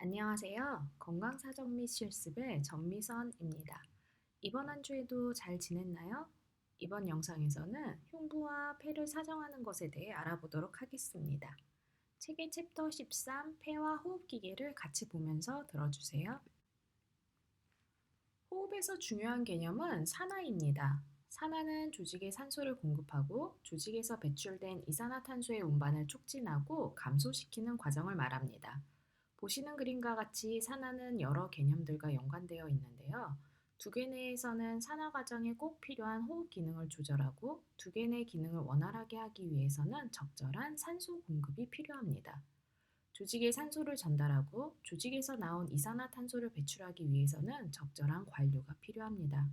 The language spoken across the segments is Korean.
안녕하세요. 건강사정 및 실습의 전미선입니다. 이번 한 주에도 잘 지냈나요? 이번 영상에서는 흉부와 폐를 사정하는 것에 대해 알아보도록 하겠습니다. 책의 챕터 13, 폐와 호흡기계를 같이 보면서 들어주세요. 호흡에서 중요한 개념은 산화입니다. 산화는 조직에 산소를 공급하고 조직에서 배출된 이산화탄소의 운반을 촉진하고 감소시키는 과정을 말합니다. 보시는 그림과 같이 산화는 여러 개념들과 연관되어 있는데요. 두개 내에서는 산화 과정에 꼭 필요한 호흡 기능을 조절하고 두개 내 기능을 원활하게 하기 위해서는 적절한 산소 공급이 필요합니다. 조직에 산소를 전달하고 조직에서 나온 이산화탄소를 배출하기 위해서는 적절한 관료가 필요합니다.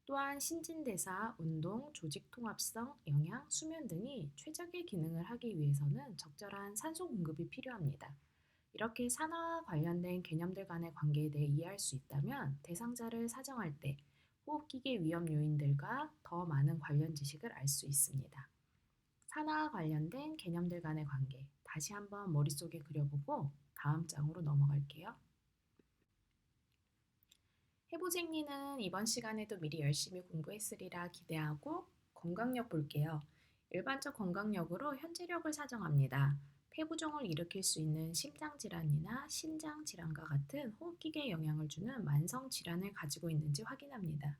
또한 신진대사, 운동, 조직 통합성, 영양, 수면 등이 최적의 기능을 하기 위해서는 적절한 산소 공급이 필요합니다. 이렇게 산화와 관련된 개념들 간의 관계에 대해 이해할 수 있다면 대상자를 사정할 때 호흡기계 위험 요인들과 더 많은 관련 지식을 알 수 있습니다. 산화와 관련된 개념들 간의 관계 다시 한번 머릿속에 그려보고 다음 장으로 넘어갈게요. 해보쟁이는 이번 시간에도 미리 열심히 공부했으리라 기대하고 건강력 볼게요. 일반적 건강력으로 현재력을 사정합니다. 폐부종을 일으킬 수 있는 심장질환이나 신장질환과 같은 호흡기계에 영향을 주는 만성질환을 가지고 있는지 확인합니다.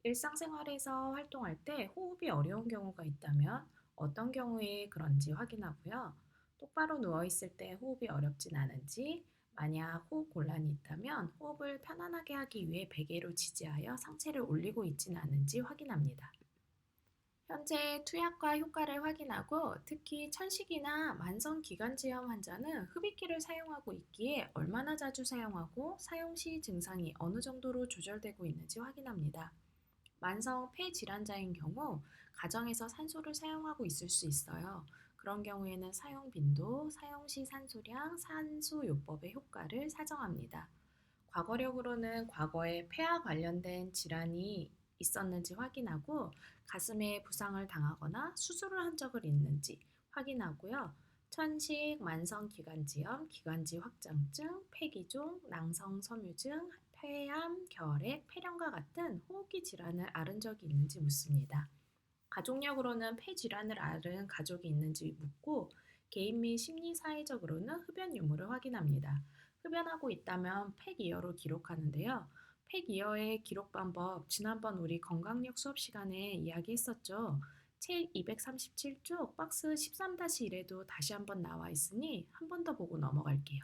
일상생활에서 활동할 때 호흡이 어려운 경우가 있다면 어떤 경우에 그런지 확인하고요. 똑바로 누워있을 때 호흡이 어렵진 않은지, 만약 호흡 곤란이 있다면 호흡을 편안하게 하기 위해 베개로 지지하여 상체를 올리고 있지는 않은지 확인합니다. 현재 투약과 효과를 확인하고 특히 천식이나 만성기관지염 환자는 흡입기를 사용하고 있기에 얼마나 자주 사용하고 사용 시 증상이 어느 정도로 조절되고 있는지 확인합니다. 만성 폐질환자인 경우 가정에서 산소를 사용하고 있을 수 있어요. 그런 경우에는 사용 빈도, 사용 시 산소량, 산소요법의 효과를 사정합니다. 과거력으로는 과거에 폐와 관련된 질환이 있었는지 확인하고 가슴에 부상을 당하거나 수술을 한 적을 있는지 확인하고요. 천식, 만성기관지염, 기관지 확장증, 폐기종, 낭성섬유증, 폐암, 결핵, 폐렴과 같은 호흡기 질환을 앓은 적이 있는지 묻습니다. 가족력으로는 폐질환을 앓은 가족이 있는지 묻고 개인 및 심리사회적으로는 흡연 유무를 확인합니다. 흡연하고 있다면 폐기여로 기록하는데요. 폐기여의 기록 방법 지난번 우리 건강력 수업 시간에 이야기했었죠. 책 237쪽 박스 13-1에도 다시 한번 나와 있으니 한 번 더 보고 넘어갈게요.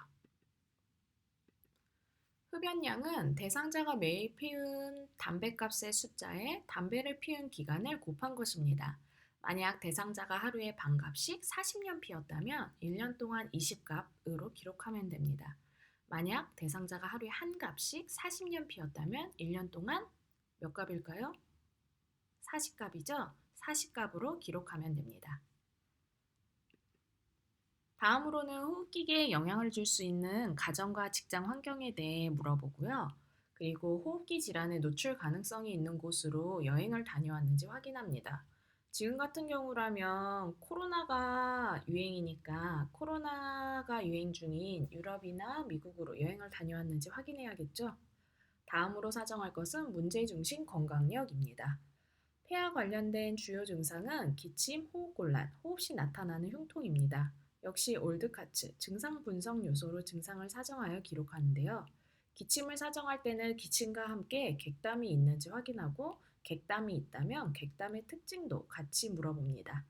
흡연량은 대상자가 매일 피운 담배값의 숫자에 담배를 피운 기간을 곱한 것입니다. 만약 대상자가 하루에 반갑씩 40년 피웠다면 1년 동안 20갑으로 기록하면 됩니다. 만약 대상자가 하루에 한 갑씩 40년 피웠다면 1년 동안 몇 갑일까요? 40갑이죠? 40갑으로 기록하면 됩니다. 다음으로는 호흡기계에 영향을 줄 수 있는 가정과 직장 환경에 대해 물어보고요. 그리고 호흡기 질환에 노출 가능성이 있는 곳으로 여행을 다녀왔는지 확인합니다. 지금 같은 경우라면 코로나가 유행이니까 코로나가 유행 중인 유럽이나 미국으로 여행을 다녀왔는지 확인해야겠죠? 다음으로 사정할 것은 문제중심 건강력입니다. 폐와 관련된 주요 증상은 기침, 호흡곤란, 호흡 시 나타나는 흉통입니다. 역시 올드카츠, 증상 분석 요소로 증상을 사정하여 기록하는데요. 기침을 사정할 때는 기침과 함께 객담이 있는지 확인하고 객담이 있다면 객담의 특징도 같이 물어봅니다.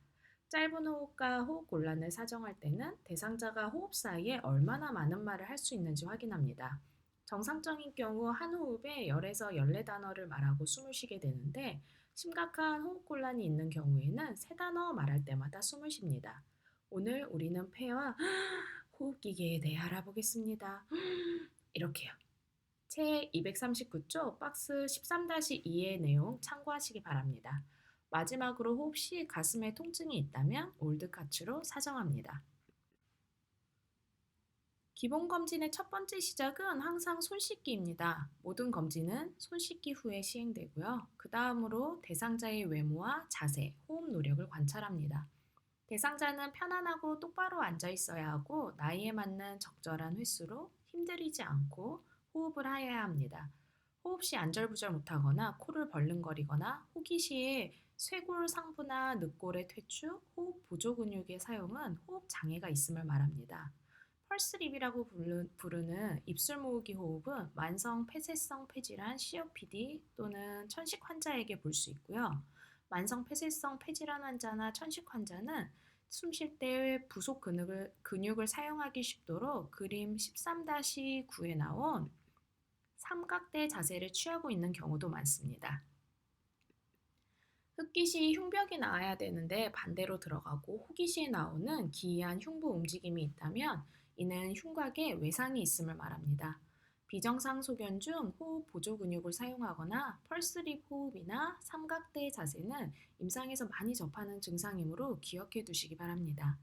짧은 호흡과 호흡곤란을 사정할 때는 대상자가 호흡 사이에 얼마나 많은 말을 할 수 있는지 확인합니다. 정상적인 경우 한 호흡에 10에서 14단어를 말하고 숨을 쉬게 되는데 심각한 호흡곤란이 있는 경우에는 3단어 말할 때마다 숨을 쉽니다. 오늘 우리는 폐와 호흡기계에 대해 알아보겠습니다. 이렇게요. 책 239쪽 박스 13-2의 내용 참고하시기 바랍니다. 마지막으로 혹시 가슴에 통증이 있다면 올드카츠로 사정합니다. 기본 검진의 첫 번째 시작은 항상 손 씻기입니다. 모든 검진은 손 씻기 후에 시행되고요. 그 다음으로 대상자의 외모와 자세, 호흡 노력을 관찰합니다. 대상자는 편안하고 똑바로 앉아 있어야 하고 나이에 맞는 적절한 횟수로 힘들이지 않고 호흡을 해야 합니다. 호흡 시 안절부절 못하거나 코를 벌른거리거나 호기 시에 쇄골 상부나 늑골의 퇴출, 호흡 보조 근육의 사용은 호흡 장애가 있음을 말합니다. 펄스립이라고 부르는 입술 모으기 호흡은 만성 폐쇄성 폐질환 COPD 또는 천식 환자에게 볼 수 있고요. 만성 폐쇄성 폐질환 환자나 천식 환자는 숨 쉴 때 부속 근육을 사용하기 쉽도록 그림 13-9에 나온 삼각대 자세를 취하고 있는 경우도 많습니다. 흡기 시 흉벽이 나와야 되는데 반대로 들어가고 호기 시에 나오는 기이한 흉부 움직임이 있다면 이는 흉곽에 외상이 있음을 말합니다. 비정상 소견 중 호흡 보조 근육을 사용하거나 펄스립 호흡이나 삼각대 자세는 임상에서 많이 접하는 증상이므로 기억해 두시기 바랍니다.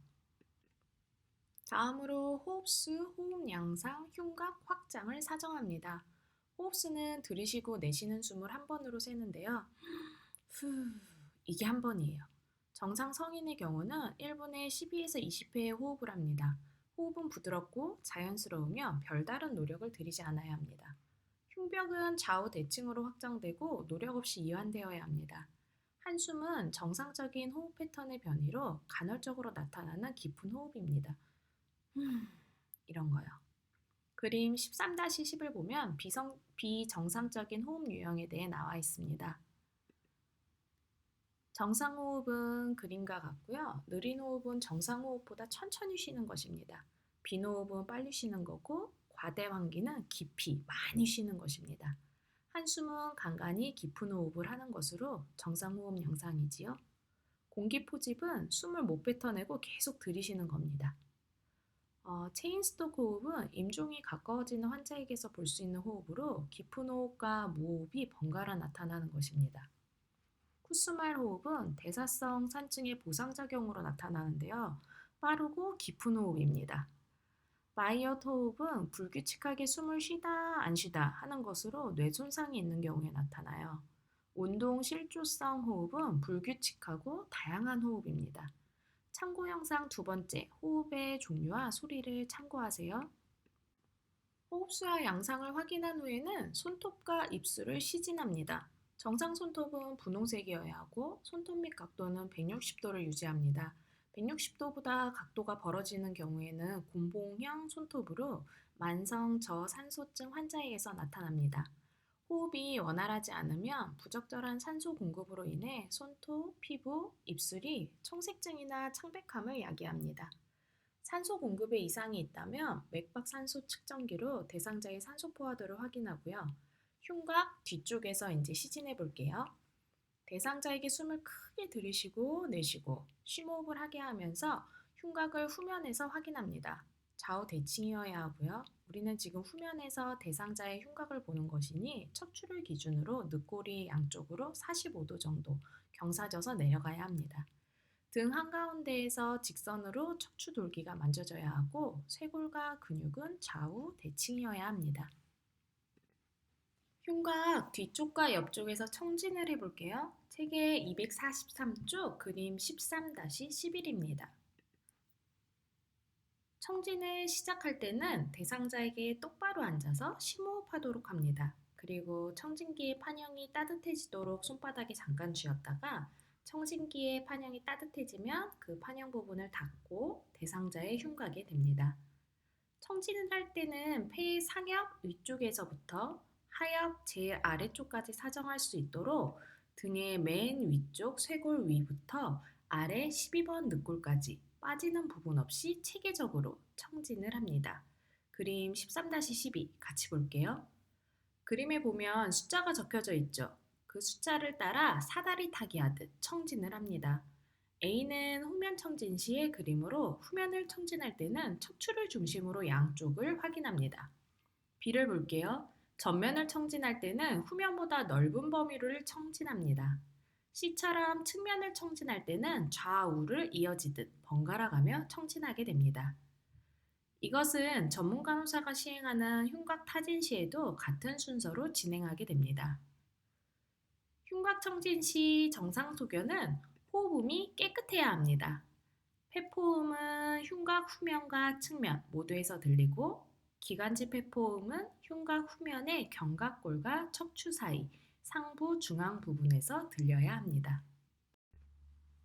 다음으로 호흡수, 호흡 양상, 흉곽 확장을 사정합니다. 호흡수는 들이쉬고 내쉬는 숨을 한 번으로 세는데요. 후, 이게 한 번이에요. 정상 성인의 경우는 1분에 12에서 20회의 호흡을 합니다. 호흡은 부드럽고 자연스러우며 별다른 노력을 들이지 않아야 합니다. 흉벽은 좌우 대칭으로 확장되고 노력 없이 이완되어야 합니다. 한숨은 정상적인 호흡 패턴의 변이로 간헐적으로 나타나는 깊은 호흡입니다. 이런 거요. 그림 13-10을 보면 비정상적인 호흡 유형에 대해 나와 있습니다. 정상 호흡은 그림과 같고요. 느린 호흡은 정상 호흡보다 천천히 쉬는 것입니다. 빈 호흡은 빨리 쉬는 거고 과대 환기는 깊이 많이 쉬는 것입니다. 한숨은 간간히 깊은 호흡을 하는 것으로 정상 호흡 양상이지요. 공기 포집은 숨을 못 뱉어내고 계속 들이쉬는 겁니다. 체인스톡 호흡은 임종이 가까워지는 환자에게서 볼 수 있는 호흡으로 깊은 호흡과 무호흡이 번갈아 나타나는 것입니다. 쿠스말 호흡은 대사성 산증의 보상작용으로 나타나는데요. 빠르고 깊은 호흡입니다. 마이엇 호흡은 불규칙하게 숨을 쉬다 안 쉬다 하는 것으로 뇌 손상이 있는 경우에 나타나요. 운동 실조성 호흡은 불규칙하고 다양한 호흡입니다. 참고 영상 두 번째, 호흡의 종류와 소리를 참고하세요. 호흡수와 양상을 확인한 후에는 손톱과 입술을 시진합니다. 정상 손톱은 분홍색이어야 하고 손톱 밑 각도는 160도를 유지합니다. 160도보다 각도가 벌어지는 경우에는 곤봉형 손톱으로 만성 저산소증 환자에게서 나타납니다. 호흡이 원활하지 않으면 부적절한 산소 공급으로 인해 손톱, 피부, 입술이 청색증이나 창백함을 야기합니다. 산소 공급에 이상이 있다면 맥박 산소 측정기로 대상자의 산소 포화도를 확인하고요. 흉곽 뒤쪽에서 이제 시진해 볼게요. 대상자에게 숨을 크게 들이쉬고 내쉬고 심호흡을 하게 하면서 흉곽을 후면에서 확인합니다. 좌우 대칭이어야 하고요. 우리는 지금 후면에서 대상자의 흉곽을 보는 것이니 척추를 기준으로 늑골이 양쪽으로 45도 정도 경사져서 내려가야 합니다. 등 한가운데에서 직선으로 척추 돌기가 만져져야 하고 쇄골과 근육은 좌우 대칭이어야 합니다. 흉곽 뒤쪽과 옆쪽에서 청진을 해볼게요. 책의 243쪽 그림 13-11입니다. 청진을 시작할 때는 대상자에게 똑바로 앉아서 심호흡하도록 합니다. 그리고 청진기의 판형이 따뜻해지도록 손바닥에 잠깐 쥐었다가 청진기의 판형이 따뜻해지면 그 판형 부분을 닫고 대상자의 흉곽에 댑니다. 청진을 할 때는 폐의 상엽 위쪽에서부터 하엽 제일 아래쪽까지 사정할 수 있도록 등의 맨 위쪽 쇄골 위부터 아래 12번 늑골까지 빠지는 부분 없이 체계적으로 청진을 합니다. 그림 13-12 같이 볼게요. 그림에 보면 숫자가 적혀져 있죠. 그 숫자를 따라 사다리 타기 하듯 청진을 합니다. A는 후면 청진 시의 그림으로 후면을 청진할 때는 척추를 중심으로 양쪽을 확인합니다. B를 볼게요. 전면을 청진할 때는 후면보다 넓은 범위를 청진합니다. C처럼 측면을 청진할 때는 좌우를 이어지듯 번갈아 가며 청진하게 됩니다. 이것은 전문 간호사가 시행하는 흉곽 타진 시에도 같은 순서로 진행하게 됩니다. 흉곽 청진 시 정상 소견은 호흡음이 깨끗해야 합니다. 폐포음은 흉곽 후면과 측면 모두에서 들리고 기관지 폐포음은 흉곽 후면의 견갑골과 척추 사이 상부 중앙 부분에서 들려야 합니다.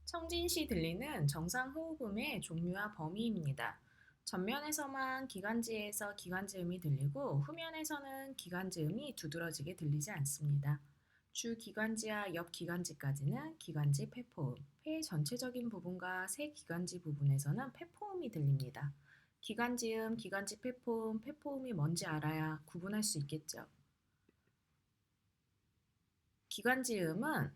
청진시 들리는 정상 호흡음의 종류와 범위입니다. 전면에서만 기관지에서 기관지음이 들리고 후면에서는 기관지음이 두드러지게 들리지 않습니다. 주 기관지와 옆 기관지까지는 기관지 폐포음, 폐 전체적인 부분과 새 기관지 부분에서는 폐포음이 들립니다. 기관지음, 기관지 폐포음, 폐포음이 뭔지 알아야 구분할 수 있겠죠. 기관지음은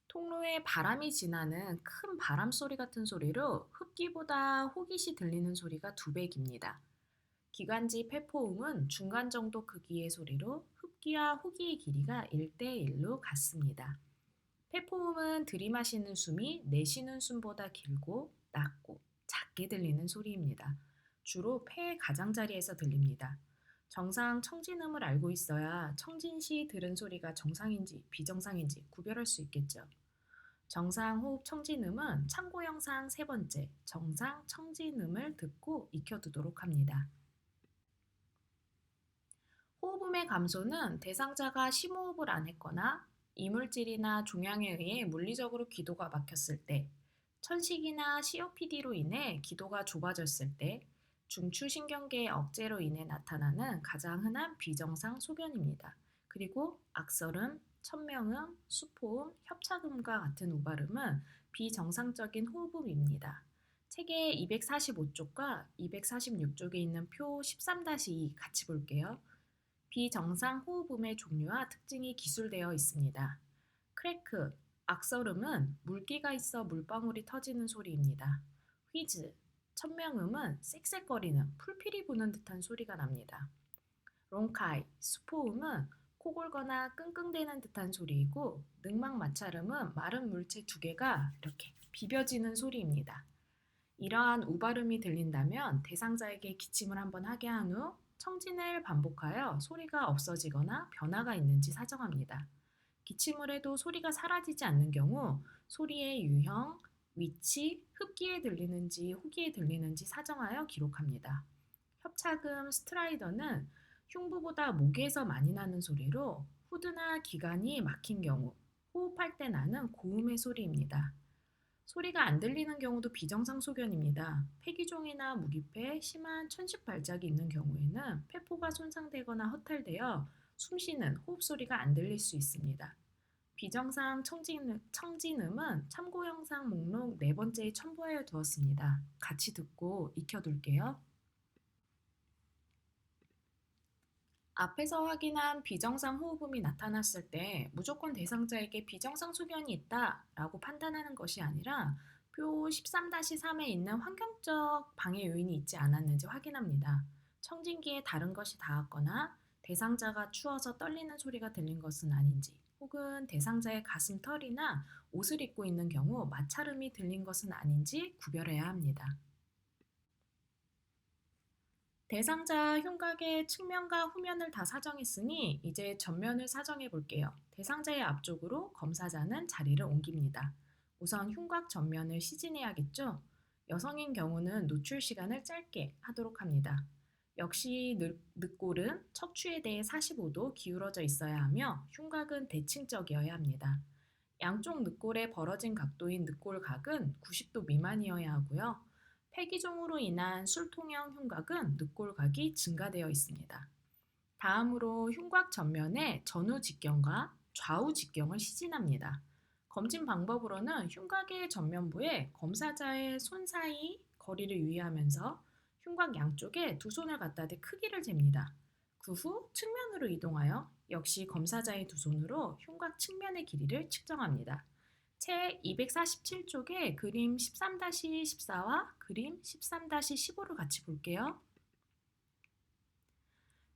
통로에 바람이 지나는 큰 바람 소리 같은 소리로 흡기보다 호깃이 들리는 소리가 2배 깁니다. 기관지 폐포음은 중간 정도 크기의 소리로 흡기와 호기의 길이가 1대1로 같습니다. 폐포음은 들이마시는 숨이 내쉬는 숨보다 길고 낮고 작게 들리는 소리입니다. 주로 폐 가장자리에서 들립니다. 정상 청진음을 알고 있어야 청진시 들은 소리가 정상인지 비정상인지 구별할 수 있겠죠. 정상 호흡 청진음은 참고 영상 3번째 정상 청진음을 듣고 익혀두도록 합니다. 호흡음의 감소는 대상자가 심호흡을 안 했거나 이물질이나 종양에 의해 물리적으로 기도가 막혔을 때, 천식이나 COPD로 인해 기도가 좁아졌을 때, 중추신경계의 억제로 인해 나타나는 가장 흔한 비정상 소견입니다. 그리고 악설음, 천명음, 수포음, 협착음과 같은 우발음은 비정상적인 호흡음입니다. 책의 245쪽과 246쪽에 있는 표 13-2 같이 볼게요. 비정상 호흡음의 종류와 특징이 기술되어 있습니다. 크래크, 악설음은 물기가 있어 물방울이 터지는 소리입니다. 휘즈, 천명음은 쌕쌕거리는 풀필이 부는 듯한 소리가 납니다. 롱카이, 수포음은 코 골거나 끙끙대는 듯한 소리이고 늑막마찰음은 마른 물체 2개가 이렇게 비벼지는 소리입니다. 이러한 우발음이 들린다면 대상자에게 기침을 한번 하게 한 후 청진을 반복하여 소리가 없어지거나 변화가 있는지 사정합니다. 기침을 해도 소리가 사라지지 않는 경우 소리의 유형, 위치, 흡기에 들리는지 호기에 들리는지 사정하여 기록합니다. 협착음, 스트라이더는 흉부보다 목에서 많이 나는 소리로 후두나 기관이 막힌 경우 호흡할 때 나는 고음의 소리입니다. 소리가 안 들리는 경우도 비정상 소견입니다. 폐기종이나 무기폐, 심한 천식 발작이 있는 경우에는 폐포가 손상되거나 허탈되어 숨쉬는 호흡 소리가 안 들릴 수 있습니다. 비정상 청진음은 참고 영상 목록 4번째에 첨부하여 두었습니다. 같이 듣고 익혀둘게요. 앞에서 확인한 비정상 호흡음이 나타났을 때 무조건 대상자에게 비정상 소견이 있다라고 판단하는 것이 아니라 표 13-3에 있는 환경적 방해 요인이 있지 않았는지 확인합니다. 청진기에 다른 것이 닿았거나 대상자가 추워서 떨리는 소리가 들린 것은 아닌지 혹은 대상자의 가슴 털이나 옷을 입고 있는 경우 마찰음이 들린 것은 아닌지 구별해야 합니다. 대상자 흉곽의 측면과 후면을 다 사정했으니 이제 전면을 사정해 볼게요. 대상자의 앞쪽으로 검사자는 자리를 옮깁니다. 우선 흉곽 전면을 시진해야겠죠? 여성인 경우는 노출 시간을 짧게 하도록 합니다. 역시 늑골은 척추에 대해 45도 기울어져 있어야 하며 흉곽은 대칭적이어야 합니다. 양쪽 늑골의 벌어진 각도인 늑골각은 90도 미만이어야 하고요. 폐기종으로 인한 술통형 흉곽은 늑골각이 증가되어 있습니다. 다음으로 흉곽 전면의 전후 직경과 좌우 직경을 시진합니다. 검진 방법으로는 흉곽의 전면부에 검사자의 손 사이 거리를 유의하면서 흉곽 양쪽에 2손을 갖다 대 크기를 잽니다. 그 후 측면으로 이동하여 역시 검사자의 2손으로 흉곽 측면의 길이를 측정합니다. 책 247쪽에 그림 13-14와 그림 13-15를 같이 볼게요.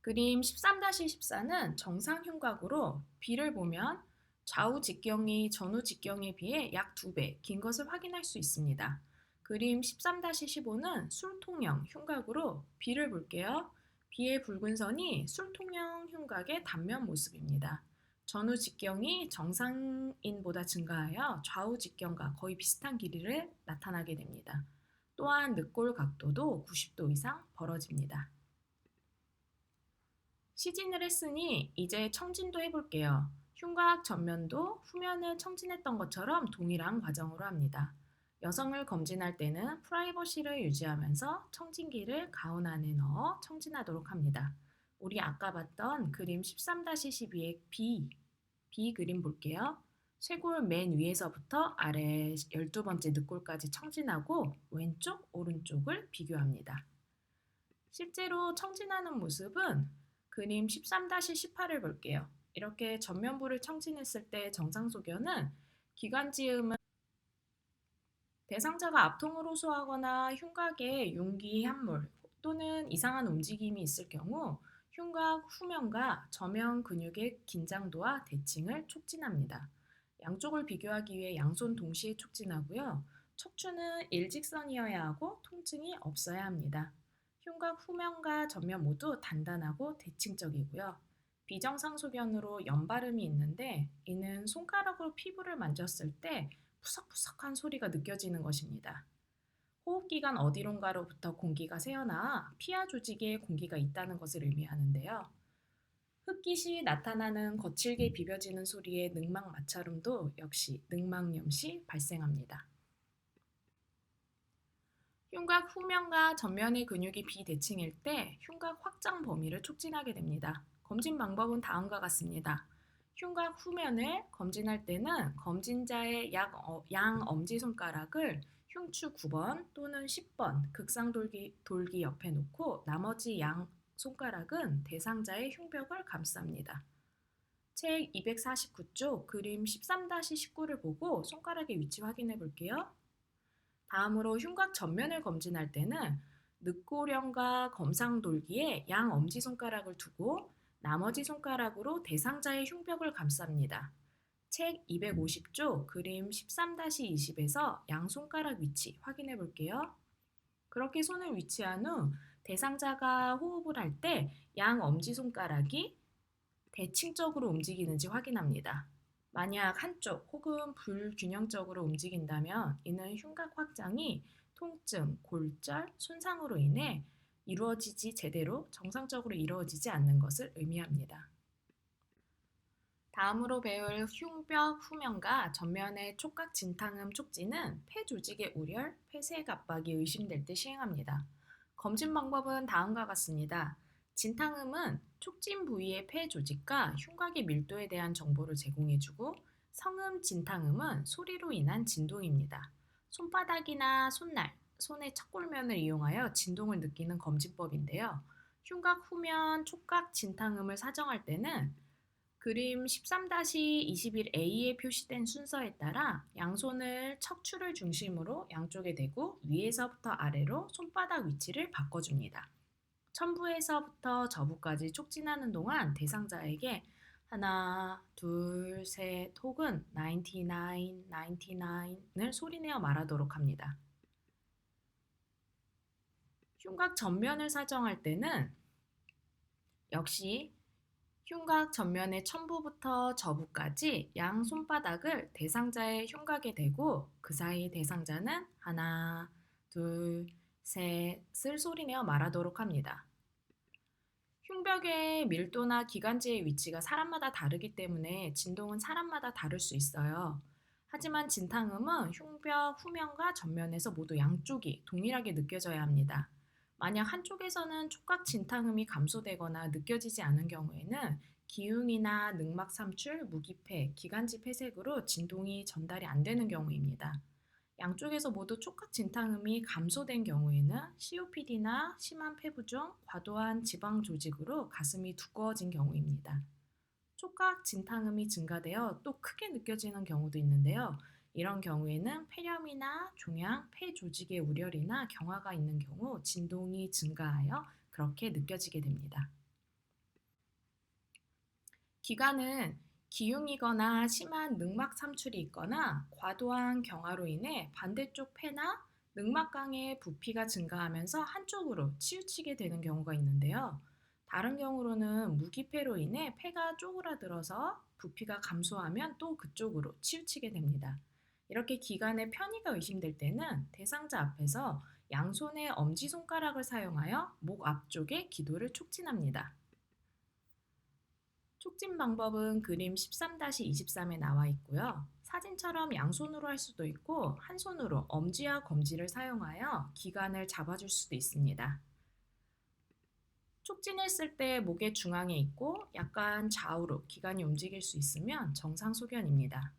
그림 13-14는 정상 흉곽으로 B를 보면 좌우 직경이 전후 직경에 비해 약 2배 긴 것을 확인할 수 있습니다. 그림 13-15는 술통형 흉곽으로 B를 볼게요. B의 붉은 선이 술통형 흉곽의 단면 모습입니다. 전후 직경이 정상인보다 증가하여 좌우 직경과 거의 비슷한 길이를 나타나게 됩니다. 또한 늑골 각도도 90도 이상 벌어집니다. 시진을 했으니 이제 청진도 해볼게요. 흉곽 전면도 후면을 청진했던 것처럼 동일한 과정으로 합니다. 여성을 검진할 때는 프라이버시를 유지하면서 청진기를 가운 안에 넣어 청진하도록 합니다. 우리 아까 봤던 그림 13-12의 B 그림 볼게요. 쇄골 맨 위에서부터 아래 12번째 늑골까지 청진하고 왼쪽, 오른쪽을 비교합니다. 실제로 청진하는 모습은 그림 13-18을 볼게요. 이렇게 전면부를 청진했을 때 정상 소견은 기관지음은 대상자가 압통을 호소하거나 흉곽에 윤기, 함몰 또는 이상한 움직임이 있을 경우 흉곽 후면과 저면 근육의 긴장도와 대칭을 촉진합니다. 양쪽을 비교하기 위해 양손 동시에 촉진하고요. 척추는 일직선이어야 하고 통증이 없어야 합니다. 흉곽 후면과 전면 모두 단단하고 대칭적이고요. 비정상 소견으로 연발음이 있는데 이는 손가락으로 피부를 만졌을 때 푸석푸석한 소리가 느껴지는 것입니다. 호흡기관 어디론가로부터 공기가 새어나와 피하 조직에 공기가 있다는 것을 의미하는데요. 흡기 시 나타나는 거칠게 비벼지는 소리의 늑막 마찰음도 역시 늑막염 시 발생합니다. 흉곽 후면과 전면의 근육이 비대칭일 때 흉곽 확장 범위를 촉진하게 됩니다. 검진 방법은 다음과 같습니다. 흉곽 후면을 검진할 때는 검진자의 양 엄지손가락을 흉추 9번 또는 10번 극상돌기 옆에 놓고 나머지 양 손가락은 대상자의 흉벽을 감쌉니다. 책 249쪽 그림 13-19를 보고 손가락의 위치 확인해 볼게요. 다음으로 흉곽 전면을 검진할 때는 늑골형과 검상돌기에 양 엄지손가락을 두고 나머지 손가락으로 대상자의 흉벽을 감쌉니다. 책 250쪽 그림 13-20에서 양 손가락 위치 확인해 볼게요. 그렇게 손을 위치한 후 대상자가 호흡을 할 때 양 엄지손가락이 대칭적으로 움직이는지 확인합니다. 만약 한쪽 혹은 불균형적으로 움직인다면 이는 흉곽 확장이 통증, 골절, 손상으로 인해 제대로 정상적으로 이루어지지 않는 것을 의미합니다. 다음으로 배울 흉벽 후면과 전면의 촉각 진탕음 촉진은 폐 조직의 우렬, 폐쇄 압박이 의심될 때 시행합니다. 검진 방법은 다음과 같습니다. 진탕음은 촉진 부위의 폐 조직과 흉곽의 밀도에 대한 정보를 제공해주고 성음 진탕음은 소리로 인한 진동입니다. 손바닥이나 손날, 손의 척골면을 이용하여 진동을 느끼는 검진법인데요. 흉곽 후면 촉각 진탕음을 사정할 때는 그림 13-21A에 표시된 순서에 따라 양손을 척추를 중심으로 양쪽에 대고 위에서부터 아래로 손바닥 위치를 바꿔줍니다. 천부에서부터 저부까지 촉진하는 동안 대상자에게 하나, 둘, 셋 혹은 99, 99을 소리내어 말하도록 합니다. 흉곽 전면을 사정할 때는 역시 흉곽 전면의 천부부터 저부까지 양 손바닥을 대상자의 흉곽에 대고 그 사이 대상자는 하나, 둘, 셋을 소리내어 말하도록 합니다. 흉벽의 밀도나 기관지의 위치가 사람마다 다르기 때문에 진동은 사람마다 다를 수 있어요. 하지만 진탕음은 흉벽 후면과 전면에서 모두 양쪽이 동일하게 느껴져야 합니다. 만약 한쪽에서는 촉각 진탕음이 감소되거나 느껴지지 않은 경우에는 기흉이나 늑막 삼출, 무기폐, 기관지 폐색으로 진동이 전달이 안 되는 경우입니다. 양쪽에서 모두 촉각 진탕음이 감소된 경우에는 COPD나 심한 폐부종, 과도한 지방 조직으로 가슴이 두꺼워진 경우입니다. 촉각 진탕음이 증가되어 또 크게 느껴지는 경우도 있는데요. 이런 경우에는 폐렴이나 종양, 폐 조직의 우렬이나 경화가 있는 경우 진동이 증가하여 그렇게 느껴지게 됩니다. 기관은 기흉이거나 심한 늑막 삼출이 있거나 과도한 경화로 인해 반대쪽 폐나 늑막강의 부피가 증가하면서 한쪽으로 치우치게 되는 경우가 있는데요. 다른 경우로는 무기폐로 인해 폐가 쪼그라들어서 부피가 감소하면 또 그쪽으로 치우치게 됩니다. 이렇게 기관의 편의가 의심될 때는 대상자 앞에서 양손의 엄지손가락을 사용하여 목 앞쪽의 기도를 촉진합니다. 촉진 방법은 그림 13-23에 나와 있고요. 사진처럼 양손으로 할 수도 있고 한 손으로 엄지와 검지를 사용하여 기관을 잡아줄 수도 있습니다. 촉진을 쓸 때 목의 중앙에 있고 약간 좌우로 기관이 움직일 수 있으면 정상 소견입니다.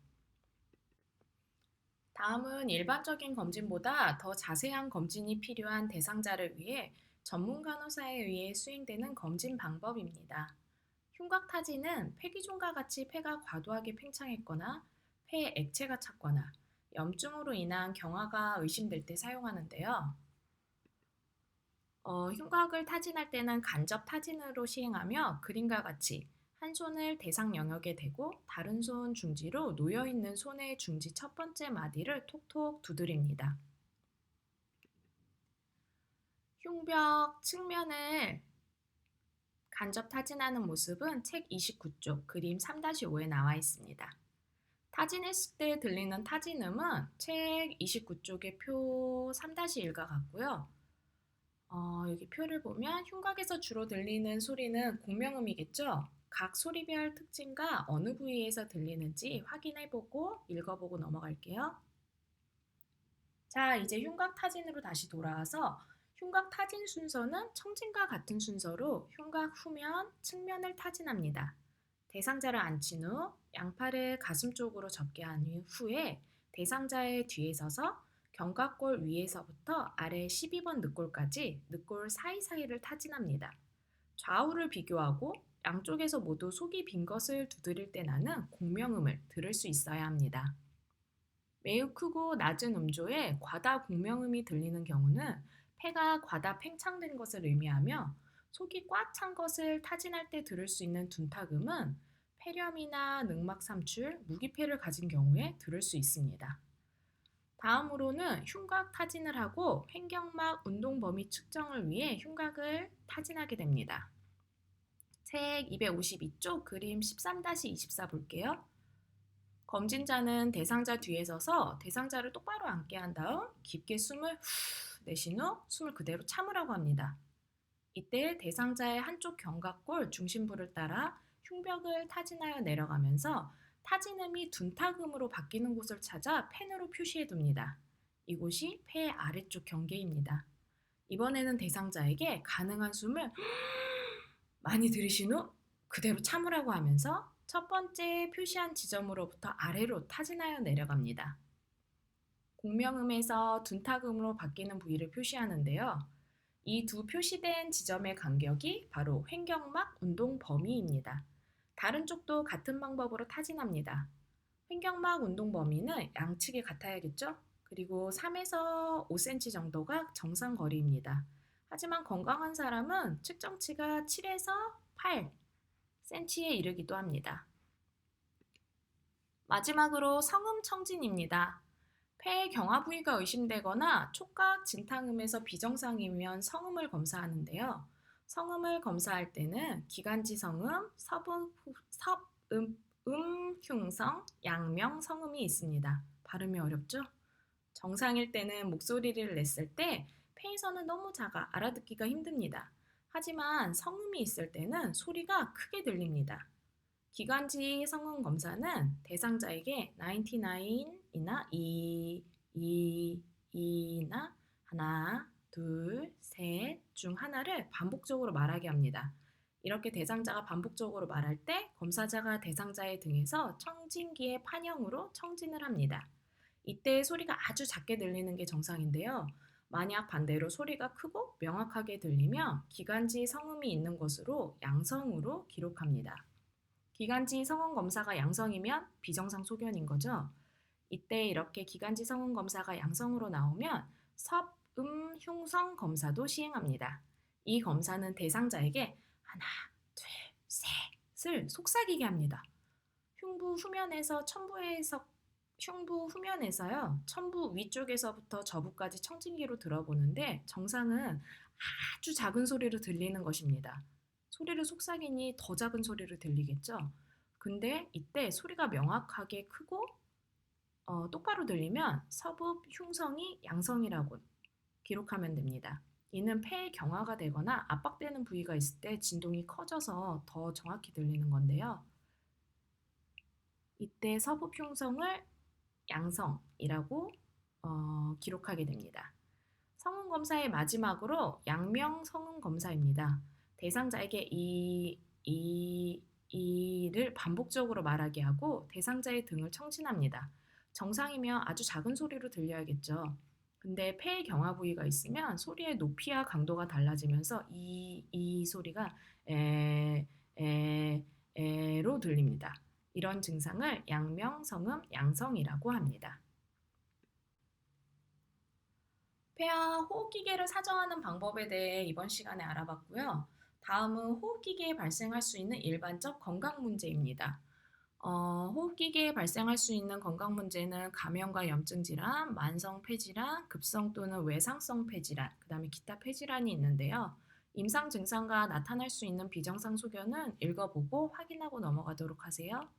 다음은 일반적인 검진보다 더 자세한 검진이 필요한 대상자를 위해 전문 간호사에 의해 수행되는 검진 방법입니다. 흉곽 타진은 폐기종과 같이 폐가 과도하게 팽창했거나 폐에 액체가 찼거나 염증으로 인한 경화가 의심될 때 사용하는데요. 흉곽을 타진할 때는 간접 타진으로 시행하며 그림과 같이 한 손을 대상 영역에 대고 다른 손 중지로 놓여있는 손의 중지 첫 번째 마디를 톡톡 두드립니다. 흉벽 측면을 간접 타진하는 모습은 책 29쪽 그림 3-5에 나와 있습니다. 타진했을 때 들리는 타진음은 책 29쪽의 표 3-1과 같고요. 여기 표를 보면 흉곽에서 주로 들리는 소리는 공명음이겠죠? 각 소리별 특징과 어느 부위에서 들리는지 확인해보고 읽어보고 넘어갈게요. 자, 이제 흉곽 타진으로 다시 돌아와서 흉곽 타진 순서는 청진과 같은 순서로 흉곽 후면, 측면을 타진합니다. 대상자를 앉힌 후 양팔을 가슴 쪽으로 접게 한 후에 대상자의 뒤에 서서 견갑골 위에서부터 아래 12번 늑골까지 늑골 사이사이를 타진합니다. 좌우를 비교하고 양쪽에서 모두 속이 빈 것을 두드릴 때 나는 공명음을 들을 수 있어야 합니다. 매우 크고 낮은 음조에 과다 공명음이 들리는 경우는 폐가 과다 팽창된 것을 의미하며 속이 꽉 찬 것을 타진할 때 들을 수 있는 둔탁음은 폐렴이나 늑막 삼출, 무기폐를 가진 경우에 들을 수 있습니다. 다음으로는 흉곽 타진을 하고 횡격막 운동 범위 측정을 위해 흉곽을 타진하게 됩니다. 책 252쪽 그림 13-24 볼게요. 검진자는 대상자 뒤에 서서 대상자를 똑바로 앉게 한 다음 깊게 숨을 내쉰 후 숨을 그대로 참으라고 합니다. 이때 대상자의 한쪽 견갑골 중심부를 따라 흉벽을 타진하여 내려가면서 타진음이 둔탁음으로 바뀌는 곳을 찾아 펜으로 표시해 둡니다. 이곳이 폐의 아래쪽 경계입니다. 이번에는 대상자에게 가능한 숨을 많이 들이신 후 그대로 참으라고 하면서 첫 번째 표시한 지점으로부터 아래로 타진하여 내려갑니다. 공명음에서 둔탁음으로 바뀌는 부위를 표시하는데요. 이 두 표시된 지점의 간격이 바로 횡격막 운동 범위입니다. 다른 쪽도 같은 방법으로 타진합니다. 횡격막 운동 범위는 양측이 같아야겠죠? 그리고 3에서 5cm 정도가 정상 거리입니다. 하지만 건강한 사람은 측정치가 7에서 8cm에 이르기도 합니다. 마지막으로 성음 청진입니다. 폐의 경화 부위가 의심되거나 촉각 진탕음에서 비정상이면 성음을 검사하는데요. 성음을 검사할 때는 기관지 성음, 흉성, 양명 성음이 있습니다. 발음이 어렵죠? 정상일 때는 목소리를 냈을 때 폐에서는 너무 작아 알아듣기가 힘듭니다. 하지만 성음이 있을 때는 소리가 크게 들립니다. 기관지 성음 검사는 대상자에게 99이나 2나 하나, 둘, 셋 중 하나를 반복적으로 말하게 합니다. 이렇게 대상자가 반복적으로 말할 때 검사자가 대상자의 등에서 청진기의 판형으로 청진을 합니다. 이때 소리가 아주 작게 들리는 게 정상인데요. 만약 반대로 소리가 크고 명확하게 들리면 기관지 성음이 있는 것으로 양성으로 기록합니다. 기관지 성음 검사가 양성이면 비정상 소견인 거죠. 이때 이렇게 기관지 성음 검사가 양성으로 나오면 흉성 검사도 시행합니다. 이 검사는 대상자에게 하나, 둘, 셋을 속삭이게 합니다. 흉부 후면에서요. 첨부 위쪽에서부터 저부까지 청진기로 들어보는데 정상은 아주 작은 소리로 들리는 것입니다. 소리를 속삭이니 더 작은 소리로 들리겠죠? 근데 이때 소리가 명확하게 크고 똑바로 들리면 흉성이 양성이라고 기록하면 됩니다. 이는 폐의 경화가 되거나 압박되는 부위가 있을 때 진동이 커져서 더 정확히 들리는 건데요. 이때 서부 흉성을 양성이라고 기록하게 됩니다. 성응 검사의 마지막으로 양명 성응 검사입니다. 대상자에게 이를 반복적으로 말하게 하고 대상자의 등을 청진합니다. 정상이면 아주 작은 소리로 들려야겠죠. 근데 폐의 경화 부위가 있으면 소리의 높이와 강도가 달라지면서 이 소리가 에, 에, 에로 들립니다. 이런 증상을 양명, 성음, 양성이라고 합니다. 폐와 호흡기계를 사정하는 방법에 대해 이번 시간에 알아봤고요. 다음은 호흡기계에 발생할 수 있는 일반적 건강 문제입니다. 호흡기계에 발생할 수 있는 건강 문제는 감염과 염증 질환, 만성 폐질환, 급성 또는 외상성 폐질환, 그다음에 기타 폐질환이 있는데요. 임상 증상과 나타날 수 있는 비정상 소견은 읽어보고 확인하고 넘어가도록 하세요.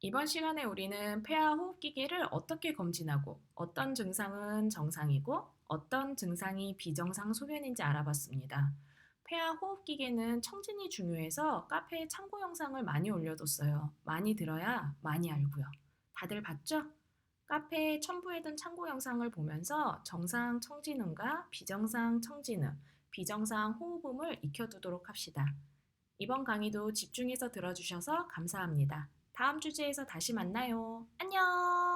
이번 시간에 우리는 폐와 호흡기계를 어떻게 검진하고 어떤 증상은 정상이고 어떤 증상이 비정상 소견인지 알아봤습니다. 폐와 호흡기계는 청진이 중요해서 카페에 참고 영상을 많이 올려뒀어요. 많이 들어야 많이 알고요. 다들 봤죠? 카페에 첨부해둔 참고 영상을 보면서 정상 청진음과 비정상 청진음, 비정상 호흡음을 익혀두도록 합시다. 이번 강의도 집중해서 들어주셔서 감사합니다. 다음 주제에서 다시 만나요. 안녕!